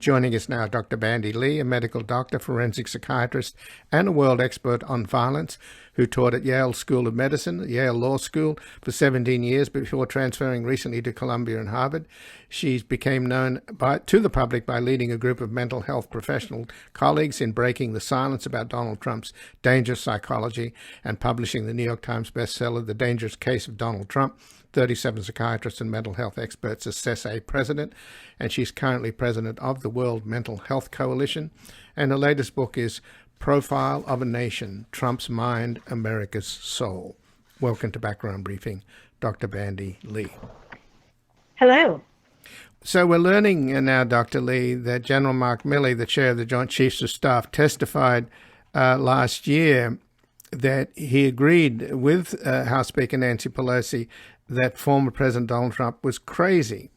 Joining us now, Dr. Bandy Lee, a medical doctor, forensic psychiatrist, and a world expert on violence, who taught at Yale School of Medicine, Yale Law School, for 17 years before transferring recently to Columbia and Harvard. She became known to the public by leading a group of mental health professional colleagues in breaking the silence about Donald Trump's dangerous psychology and publishing the New York Times bestseller, The Dangerous Case of Donald Trump. 37 psychiatrists and mental health experts assess a president, and she's currently president of the World Mental Health Coalition. And her latest book is Profile of a Nation, Trump's Mind, America's Soul. Welcome to Background Briefing, Dr. Bandy Lee. Hello. So we're learning now, Dr. Lee, that General Mark Milley, the chair of the Joint Chiefs of Staff, testified last year that he agreed with House Speaker Nancy Pelosi that former President Donald Trump was crazy.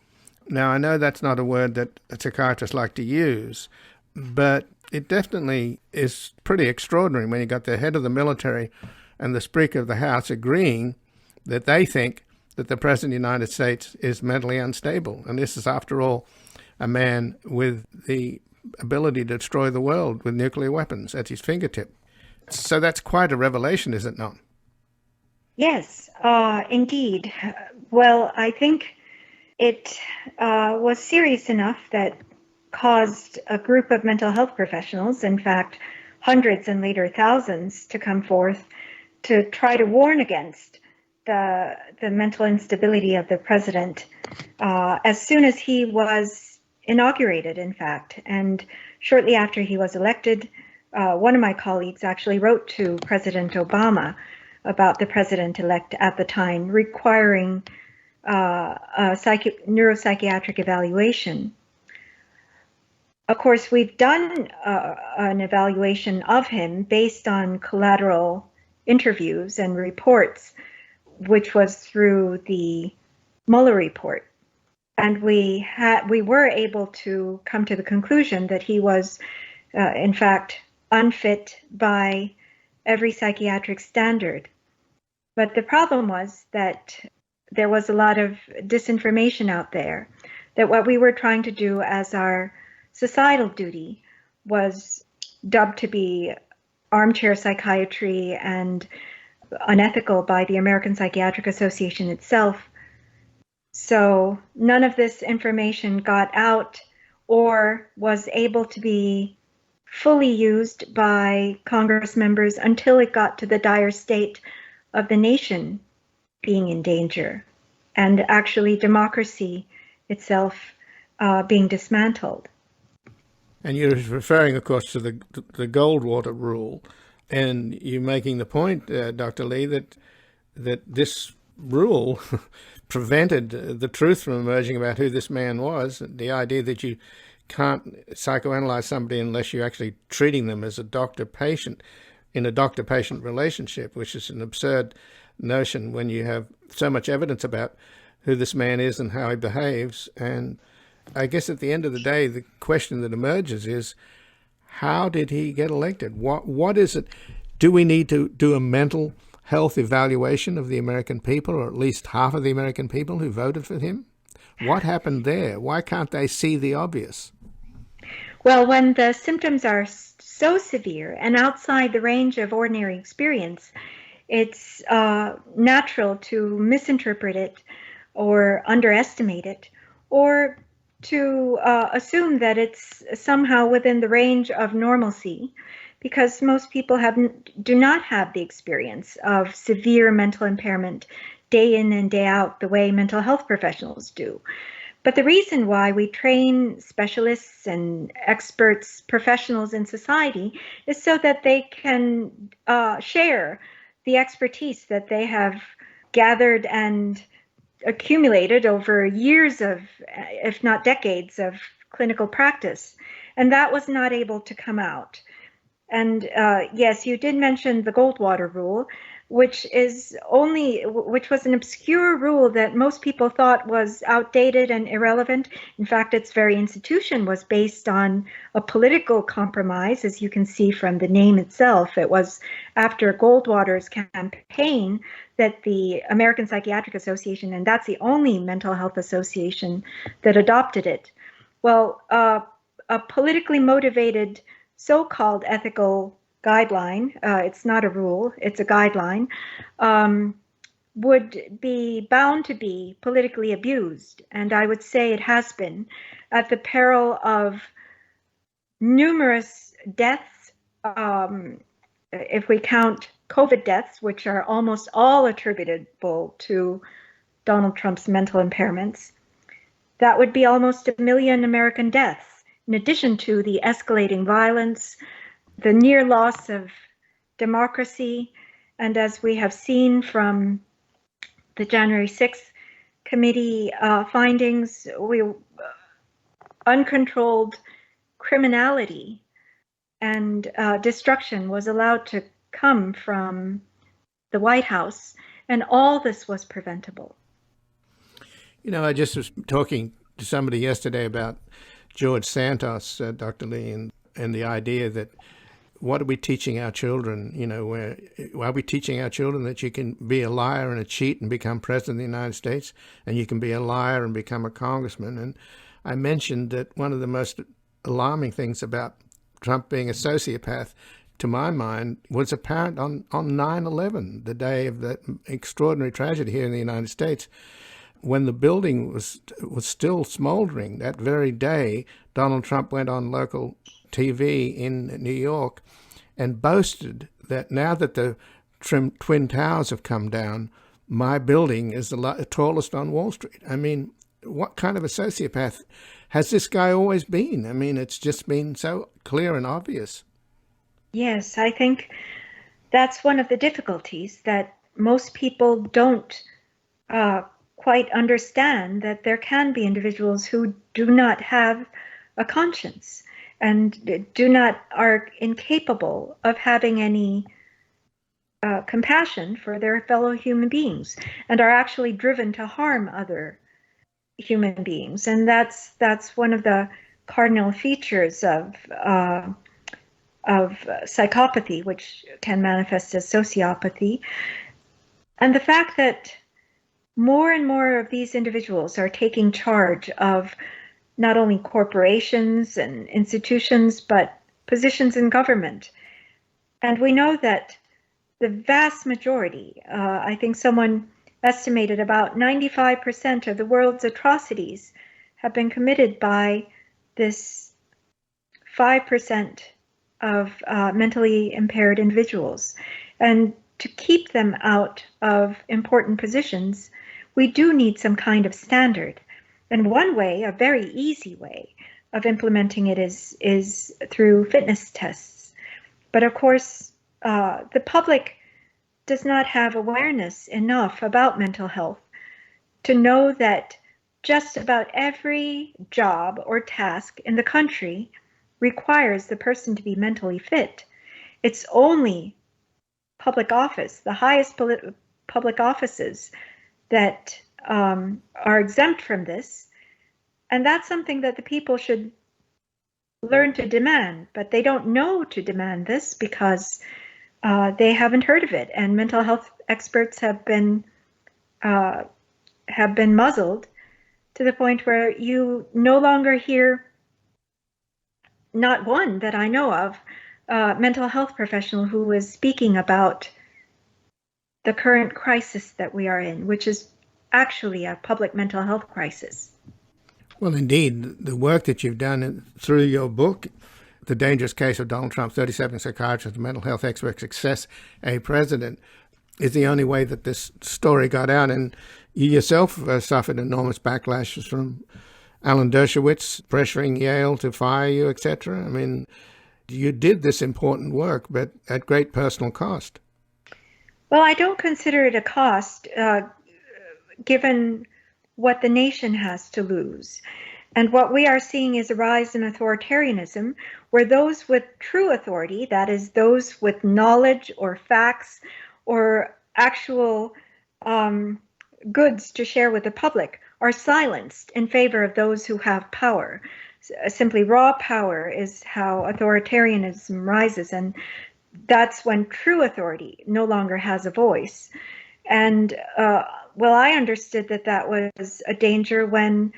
Now, I know that's not a word that psychiatrists like to use, but it definitely is pretty extraordinary when you got the head of the military and the Speaker of the House agreeing that they think that the President of the United States is mentally unstable. And this is, after all, a man with the ability to destroy the world with nuclear weapons at his fingertip. So that's quite a revelation, is it not? Yes, indeed. Well, I think it was serious enough that caused a group of mental health professionals, in fact, hundreds and later thousands, to come forth to try to warn against the mental instability of the president as soon as he was inaugurated, in fact. And shortly after he was elected, one of my colleagues actually wrote to President Obama about the president-elect at the time, requiring a neuropsychiatric evaluation. Of course, we've done an evaluation of him based on collateral interviews and reports, which was through the Mueller report. And we were able to come to the conclusion that he was, in fact, unfit by every psychiatric standard. But the problem was that there was a lot of disinformation out there, that what we were trying to do as our societal duty was dubbed to be armchair psychiatry and unethical by the American Psychiatric Association itself. So none of this information got out or was able to be fully used by Congress members until it got to the dire state of the nation being in danger and actually democracy itself being dismantled. And you're referring, of course, to the Goldwater rule, and you're making the point, Dr. Lee, that this rule prevented the truth from emerging about who this man was. The idea that you can't psychoanalyze somebody unless you're actually treating them as a doctor-patient in a doctor-patient relationship, which is an absurd notion when you have so much evidence about who this man is and how he behaves. And I guess at the end of the day, the question that emerges is, how did he get elected? What is it? Do we need to do a mental health evaluation of the American people, or at least half of the American people who voted for him? What happened there? Why can't they see the obvious? Well, when the symptoms are so severe and outside the range of ordinary experience, it's natural to misinterpret it or underestimate it, or to assume that it's somehow within the range of normalcy, because most people do not have the experience of severe mental impairment day in and day out the way mental health professionals do. But the reason why we train specialists and experts, professionals in society, is so that they can share the expertise that they have gathered and accumulated over years of, if not decades, of clinical practice. And that was not able to come out. And yes, you did mention the Goldwater rule, which was an obscure rule that most people thought was outdated and irrelevant. In fact, its very institution was based on a political compromise, as you can see from the name itself. It was after Goldwater's campaign that the American Psychiatric Association, and that's the only mental health association that adopted it. Well, a politically motivated so-called ethical guideline, it's not a rule, it's a guideline, would be bound to be politically abused. And I would say it has been, at the peril of numerous deaths, if we count COVID deaths, which are almost all attributable to Donald Trump's mental impairments. That would be almost 1 million American deaths, in addition to the escalating violence, the near loss of democracy, and as we have seen from the January 6th committee findings, uncontrolled criminality and destruction was allowed to come from the White House, and all this was preventable. You know, I just was talking to somebody yesterday about George Santos, Dr. Lee, and the idea that what are we teaching our children? You know, are we teaching our children that you can be a liar and a cheat and become president of the United States, and you can be a liar and become a congressman? And I mentioned that one of the most alarming things about Trump being a sociopath, to my mind, was apparent on 9/11, the day of that extraordinary tragedy here in the United States. When the building was still smoldering, that very day, Donald Trump went on local TV in New York and boasted that now that the Twin Towers have come down, my building is the tallest on Wall Street. I mean, what kind of a sociopath has this guy always been? I mean, it's just been so clear and obvious. Yes, I think that's one of the difficulties, that most people don't quite understand that there can be individuals who do not have a conscience and are incapable of having any compassion for their fellow human beings, and are actually driven to harm other human beings. And that's one of the cardinal features of psychopathy, which can manifest as sociopathy. And the fact that more and more of these individuals are taking charge of not only corporations and institutions, but positions in government. And we know that the vast majority, I think someone estimated about 95% of the world's atrocities have been committed by this 5% of mentally impaired individuals. And to keep them out of important positions, we do need some kind of standard. And one way, a very easy way of implementing it is through fitness tests. But of course, the public does not have awareness enough about mental health to know that just about every job or task in the country requires the person to be mentally fit. It's only public office, the highest public offices, that are exempt from this. And that's something that the people should learn to demand, but they don't know to demand this because they haven't heard of it. And mental health experts have been muzzled to the point where you no longer hear, not one that I know of, mental health professional who was speaking about the current crisis that we are in, which is actually a public mental health crisis. Well, indeed, the work that you've done through your book, The Dangerous Case of Donald Trump, 37 Psychiatrists and Mental Health Experts Success a President, is the only way that this story got out. And you yourself suffered enormous backlashes from Alan Dershowitz pressuring Yale to fire you, etc. I mean, you did this important work, but at great personal cost. Well, I don't consider it a cost, given what the nation has to lose. And what we are seeing is a rise in authoritarianism, where those with true authority, that is, those with knowledge or facts or actual goods to share with the public, are silenced in favor of those who have power. Simply raw power is how authoritarianism rises, and that's when true authority no longer has a voice. And I understood that was a danger when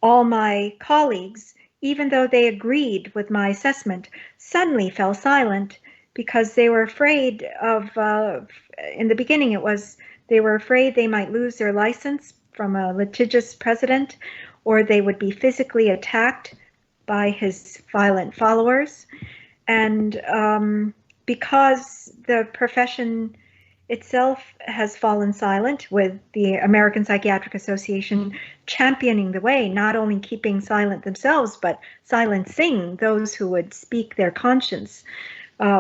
all my colleagues, even though they agreed with my assessment, suddenly fell silent because they were afraid of, in the beginning it was, they were afraid they might lose their license from a litigious president, or they would be physically attacked by his violent followers. And because the profession itself has fallen silent, with the American Psychiatric Association championing the way, not only keeping silent themselves, but silencing those who would speak their conscience,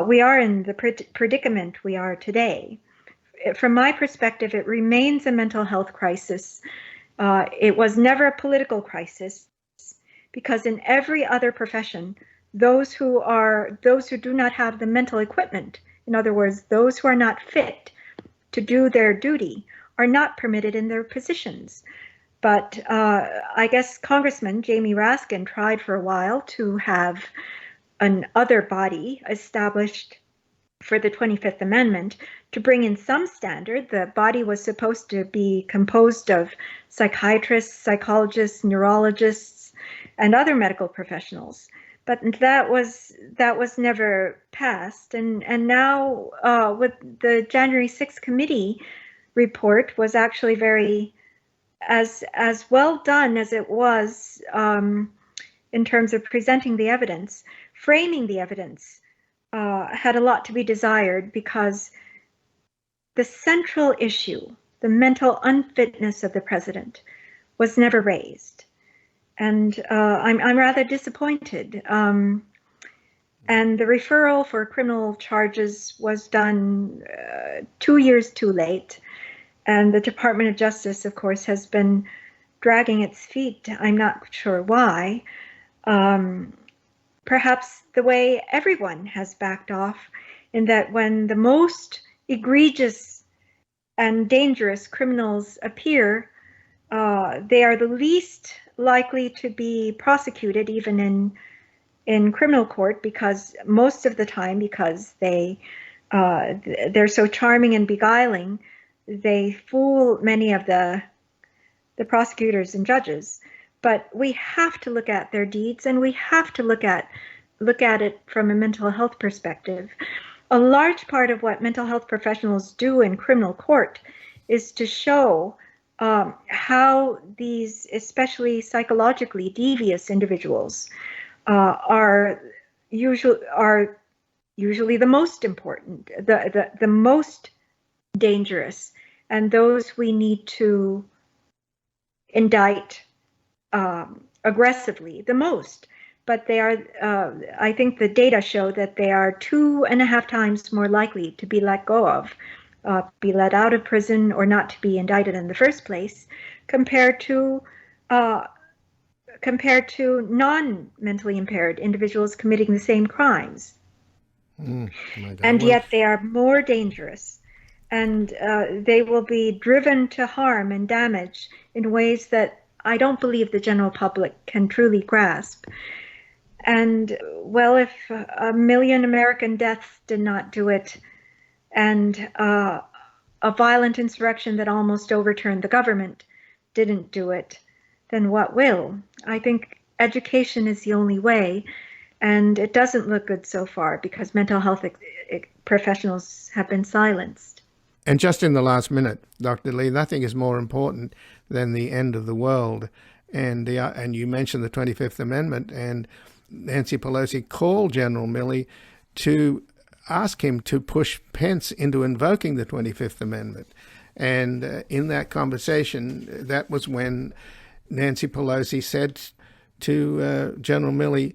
we are in the predicament we are today. From my perspective, it remains a mental health crisis. It was never a political crisis, because in every other profession, those who do not have the mental equipment, in other words, those who are not fit to do their duty, are not permitted in their positions. But I guess Congressman Jamie Raskin tried for a while to have an other body established for the 25th Amendment to bring in some standard. The body was supposed to be composed of psychiatrists, psychologists, neurologists, and other medical professionals. But that was never passed. And now with the January 6th committee report was actually very as well done as it was in terms of presenting the evidence. Framing the evidence had a lot to be desired, because the central issue, the mental unfitness of the president, was never raised. And I'm rather disappointed. And the referral for criminal charges was done 2 years too late. And the Department of Justice, of course, has been dragging its feet. I'm not sure why. Perhaps the way everyone has backed off, in that when the most egregious and dangerous criminals appear, they are the least likely to be prosecuted, even in criminal court, because most of the time, because they're so charming and beguiling, they fool many of the prosecutors and judges. But we have to look at their deeds, and we have to look at it from a mental health perspective. A large part of what mental health professionals do in criminal court is to show how these, especially psychologically devious individuals, are usually the most important, the most dangerous, and those we need to indict aggressively the most. But they are, I think the data show that they are 2.5 times more likely to be let go of, be let out of prison, or not to be indicted in the first place, compared to non-mentally impaired individuals committing the same crimes. And yet they are more dangerous, and they will be driven to harm and damage in ways that I don't believe the general public can truly grasp. And well, if 1 million American deaths did not do it, and a violent insurrection that almost overturned the government didn't do it, then what will? I think education is the only way, and it doesn't look good so far, because mental health professionals have been silenced. And just in the last minute, Dr. Lee, nothing is more important than the end of the world. And you mentioned the 25th Amendment, and Nancy Pelosi called General Milley to ask him to push Pence into invoking the 25th Amendment. And in that conversation, that was when Nancy Pelosi said to General Milley,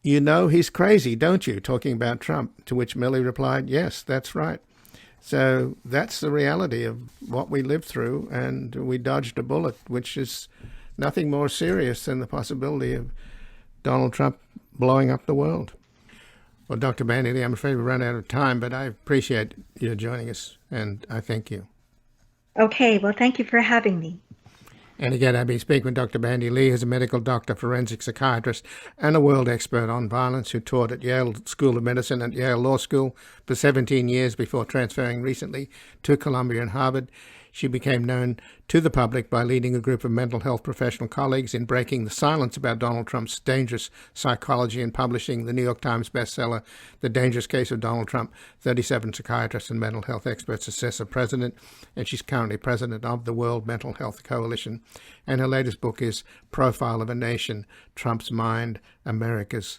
"You know he's crazy, don't you?" talking about Trump, to which Milley replied, "Yes, that's right." So that's the reality of what we lived through, and we dodged a bullet, which is nothing more serious than the possibility of Donald Trump blowing up the world. Well, Dr. Bandy Lee, I'm afraid we've run out of time, but I appreciate you joining us, and I thank you. Okay, well, thank you for having me. And again, I've been speaking with Dr. Bandy Lee, who's a medical doctor, forensic psychiatrist, and a world expert on violence, who taught at Yale School of Medicine and Yale Law School for 17 years before transferring recently to Columbia and Harvard. She became known to the public by leading a group of mental health professional colleagues in breaking the silence about Donald Trump's dangerous psychology and publishing the New York Times bestseller, The Dangerous Case of Donald Trump, 37 Psychiatrists and Mental Health Experts Assess a President. And she's currently president of the World Mental Health Coalition. And her latest book is Profile of a Nation, Trump's Mind, America's